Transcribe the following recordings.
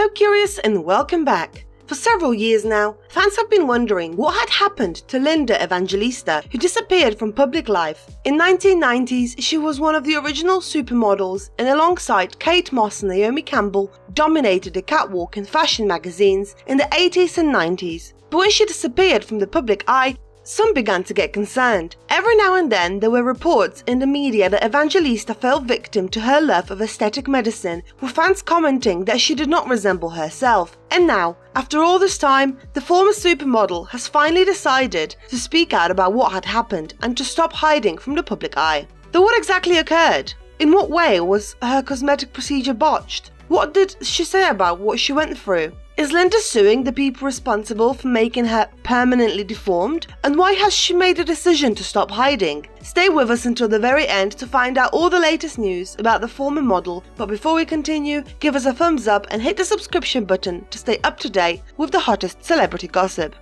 Hello Curious and welcome back. For several years now, fans have been wondering what had happened to Linda Evangelista, who disappeared from public life. In 1990s, she was one of the original supermodels and alongside Kate Moss and Naomi Campbell dominated the catwalk in fashion magazines in the 80s and 90s. But when she disappeared from the public eye, some began to get concerned. Every now and then there were reports in the media that Evangelista fell victim to her love of aesthetic medicine, with fans commenting that she did not resemble herself. And now, after all this time, the former supermodel has finally decided to speak out about what had happened and to stop hiding from the public eye. Though what exactly occurred? In what way was her cosmetic procedure botched? What did she say about what she went through? Is Linda suing the people responsible for making her permanently deformed? And why has she made a decision to stop hiding? Stay with us until the very end to find out all the latest news about the former model, but before we continue, give us a thumbs up and hit the subscription button to stay up to date with the hottest celebrity gossip.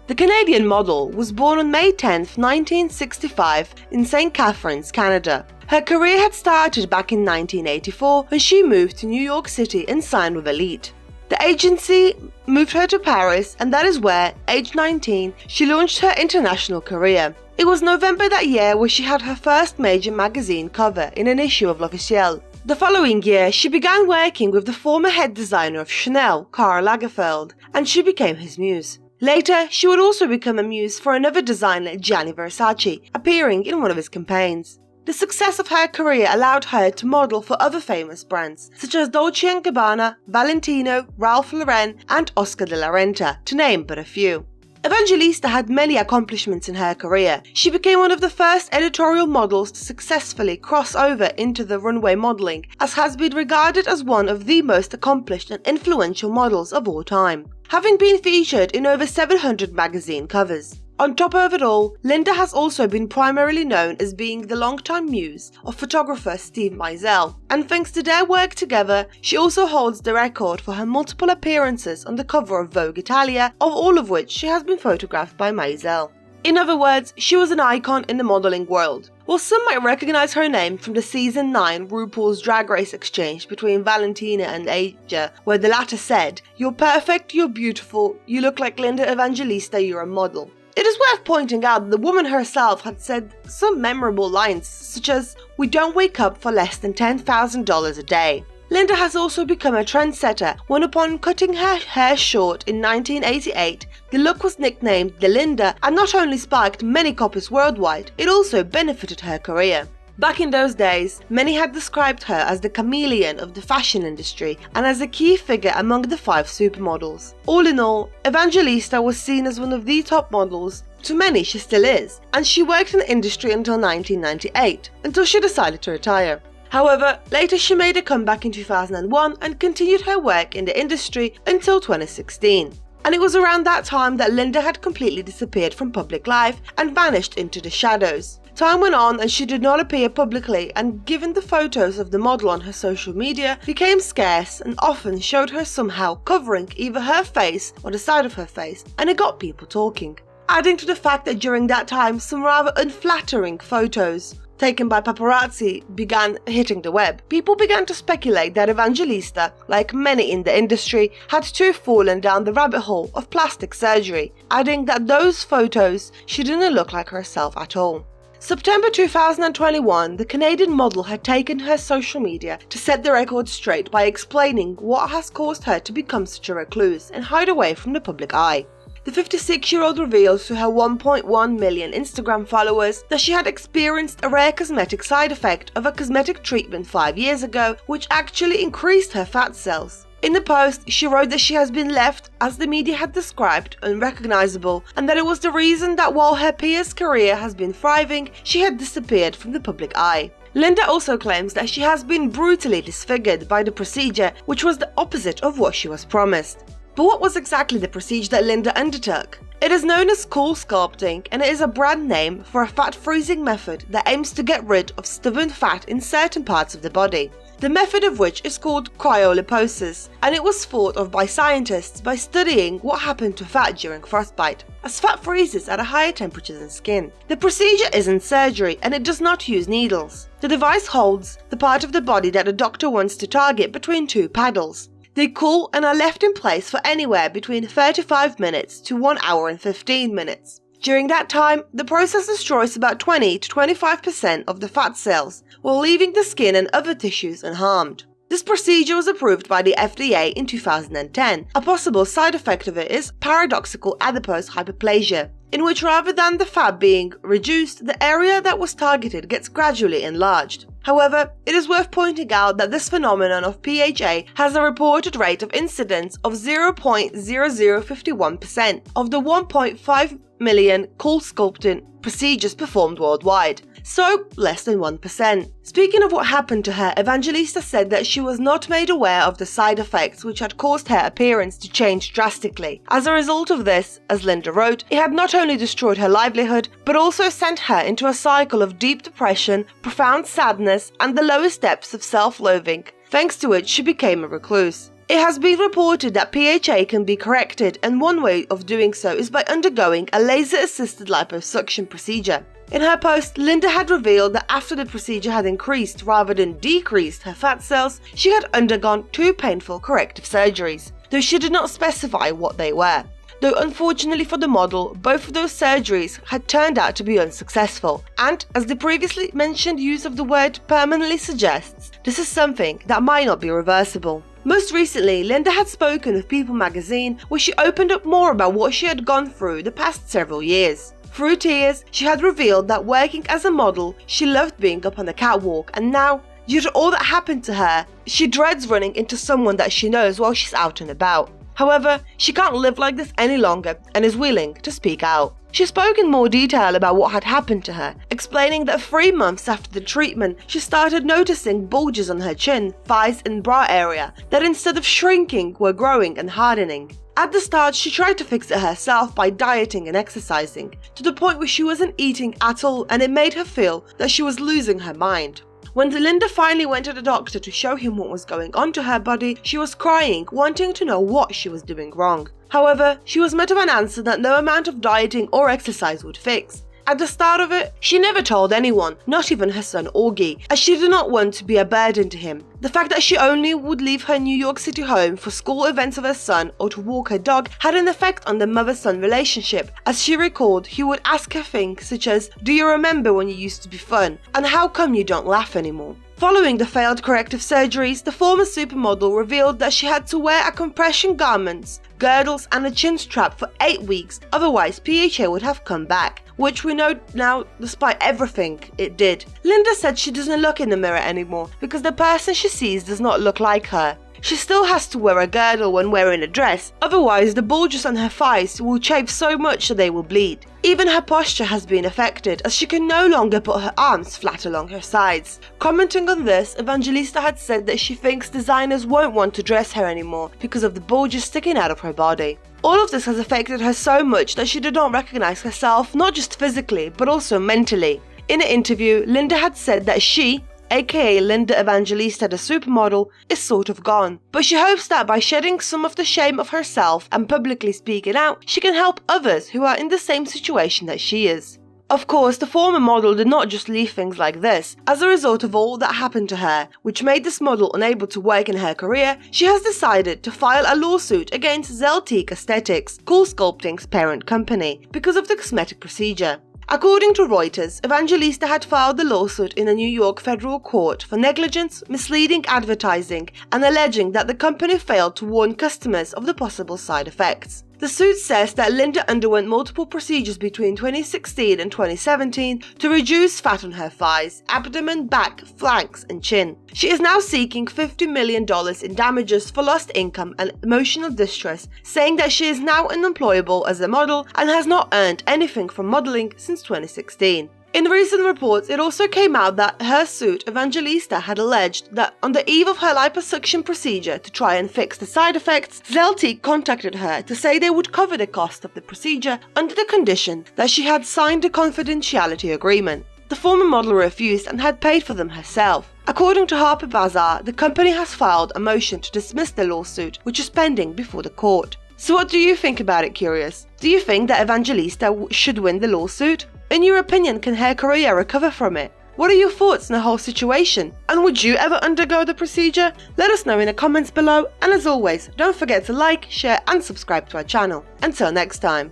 The Canadian model was born on May 10, 1965 in St. Catharines, Canada. Her career had started back in 1984 when she moved to New York City and signed with Elite. The agency moved her to Paris, and that is where, aged 19, she launched her international career. It was November that year where she had her first major magazine cover in an issue of L'Officiel. The following year, she began working with the former head designer of Chanel, Karl Lagerfeld, and she became his muse. Later, she would also become a muse for another designer, Gianni Versace, appearing in one of his campaigns. The success of her career allowed her to model for other famous brands, such as Dolce & Gabbana, Valentino, Ralph Lauren, and Oscar de la Renta, to name but a few. Evangelista had many accomplishments in her career. She became one of the first editorial models to successfully cross over into the runway modeling, as has been regarded as one of the most accomplished and influential models of all time, having been featured in over 700 magazine covers. On top of it all, Linda has also been primarily known as being the longtime muse of photographer Steve Meisel, and thanks to their work together, she also holds the record for her multiple appearances on the cover of Vogue Italia, of all of which she has been photographed by Meisel. In other words, she was an icon in the modeling world. While some might recognize her name from the season 9 RuPaul's Drag Race exchange between Valentina and Asia, where the latter said, "You're perfect, you're beautiful, you look like Linda Evangelista, you're a model." It is worth pointing out that the woman herself had said some memorable lines, such as, "We don't wake up for less than $10,000 a day." Linda has also become a trendsetter when, upon cutting her hair short in 1988, the look was nicknamed the Linda and not only sparked many copies worldwide, it also benefited her career. Back in those days, many had described her as the chameleon of the fashion industry and as a key figure among the 5 supermodels. All in all, Evangelista was seen as one of the top models. To many, she still is, and she worked in the industry until 1998, until she decided to retire. However, later she made a comeback in 2001 and continued her work in the industry until 2016. And it was around that time that Linda had completely disappeared from public life and vanished into the shadows. Time went on and she did not appear publicly, and given the photos of the model on her social media became scarce and often showed her somehow covering either her face or the side of her face, and it got people talking. Adding to the fact that during that time some rather unflattering photos taken by paparazzi began hitting the web, people began to speculate that Evangelista, like many in the industry, had too fallen down the rabbit hole of plastic surgery, adding that those photos she didn't look like herself at all. September 2021, the Canadian model had taken her social media to set the record straight by explaining what has caused her to become such a recluse and hide away from the public eye. The 56-year-old reveals to her 1.1 million Instagram followers that she had experienced a rare cosmetic side effect of a cosmetic treatment 5 years ago, which actually increased her fat cells. In the post, she wrote that she has been left, as the media had described, unrecognizable, and that it was the reason that while her peer's career has been thriving, she had disappeared from the public eye. Linda also claims that she has been brutally disfigured by the procedure, which was the opposite of what she was promised. But what was exactly the procedure that Linda undertook? It is known as CoolSculpting, and it is a brand name for a fat freezing method that aims to get rid of stubborn fat in certain parts of the body. The method of which is called cryoliposis, and it was thought of by scientists by studying what happened to fat during frostbite, as fat freezes at a higher temperature than skin. The procedure isn't surgery, and it does not use needles. The device holds the part of the body that the doctor wants to target between 2 paddles. They cool and are left in place for anywhere between 35 minutes to 1 hour and 15 minutes. During that time, the process destroys about 20 to 25% of the fat cells, while leaving the skin and other tissues unharmed. This procedure was approved by the FDA in 2010. A possible side effect of it is paradoxical adipose hyperplasia, in which rather than the fat being reduced, the area that was targeted gets gradually enlarged. However, it is worth pointing out that this phenomenon of PHA has a reported rate of incidence of 0.0051% of the 1.5 million CoolSculpting procedures performed worldwide, so less than 1%. Speaking of what happened to her, Evangelista said that she was not made aware of the side effects which had caused her appearance to change drastically. As a result of this, as Linda wrote, it had not only destroyed her livelihood, but also sent her into a cycle of deep depression, profound sadness, and the lowest depths of self-loathing, thanks to which she became a recluse. It has been reported that PHA can be corrected, and one way of doing so is by undergoing a laser-assisted liposuction procedure. In her post, Linda had revealed that after the procedure had increased rather than decreased her fat cells, she had undergone 2 painful corrective surgeries, though she did not specify what they were. Though unfortunately for the model, both of those surgeries had turned out to be unsuccessful, and as the previously mentioned use of the word permanently suggests, this is something that might not be reversible. Most recently, Linda had spoken with People magazine, where she opened up more about what she had gone through the past several years. Through tears, she had revealed that working as a model, she loved being up on the catwalk, and now, due to all that happened to her, she dreads running into someone that she knows while she's out and about. However, she can't live like this any longer and is willing to speak out. She spoke in more detail about what had happened to her, explaining that 3 months after the treatment, she started noticing bulges on her chin, thighs and bra area that instead of shrinking were growing and hardening. At the start, she tried to fix it herself by dieting and exercising, to the point where she wasn't eating at all, and it made her feel that she was losing her mind. When Linda finally went to the doctor to show him what was going on to her body, she was crying, wanting to know what she was doing wrong. However, she was met with an answer that no amount of dieting or exercise would fix. At the start of it, she never told anyone, not even her son Augie, as she did not want to be a burden to him. The fact that she only would leave her New York City home for school events of her son or to walk her dog had an effect on the mother-son relationship, as she recalled he would ask her things such as, "Do you remember when you used to be fun? And how come you don't laugh anymore?" Following the failed corrective surgeries, the former supermodel revealed that she had to wear a compression garments, girdles and a chin strap for 8 weeks, otherwise PHA would have come back, which we know now despite everything it did. Linda said she doesn't look in the mirror anymore because the person she sees does not look like her. She still has to wear a girdle when wearing a dress, otherwise the bulges on her thighs will chafe so much that they will bleed. Even her posture has been affected, as she can no longer put her arms flat along her sides. Commenting on this, Evangelista had said that she thinks designers won't want to dress her anymore because of the bulges sticking out of her body. All of this has affected her so much that she did not recognize herself, not just physically, but also mentally. In an interview, Linda had said that she, aka Linda Evangelista the supermodel, is sort of gone, but she hopes that by shedding some of the shame of herself and publicly speaking out, she can help others who are in the same situation that she is. Of course, the former model did not just leave things like this. As a result of all that happened to her, which made this model unable to work in her career, she has decided to file a lawsuit against Zeltique Aesthetics, CoolSculpting's parent company, because of the cosmetic procedure. According to Reuters, Evangelista had filed the lawsuit in a New York federal court for negligence, misleading advertising, and alleging that the company failed to warn customers of the possible side effects. The suit says that Linda underwent multiple procedures between 2016 and 2017 to reduce fat on her thighs, abdomen, back, flanks, and chin. She is now seeking $50 million in damages for lost income and emotional distress, saying that she is now unemployable as a model and has not earned anything from modeling since 2016. In recent reports, it also came out that her suit, Evangelista, had alleged that on the eve of her liposuction procedure to try and fix the side effects, Zeltique contacted her to say they would cover the cost of the procedure under the condition that she had signed a confidentiality agreement. The former model refused and had paid for them herself. According to Harper Bazaar, the company has filed a motion to dismiss the lawsuit, which is pending before the court. So what do you think about it, Curious? Do you think that Evangelista should win the lawsuit? In your opinion, can her career recover from it? What are your thoughts on the whole situation? And would you ever undergo the procedure? Let us know in the comments below, and as always, don't forget to like, share and subscribe to our channel. Until next time.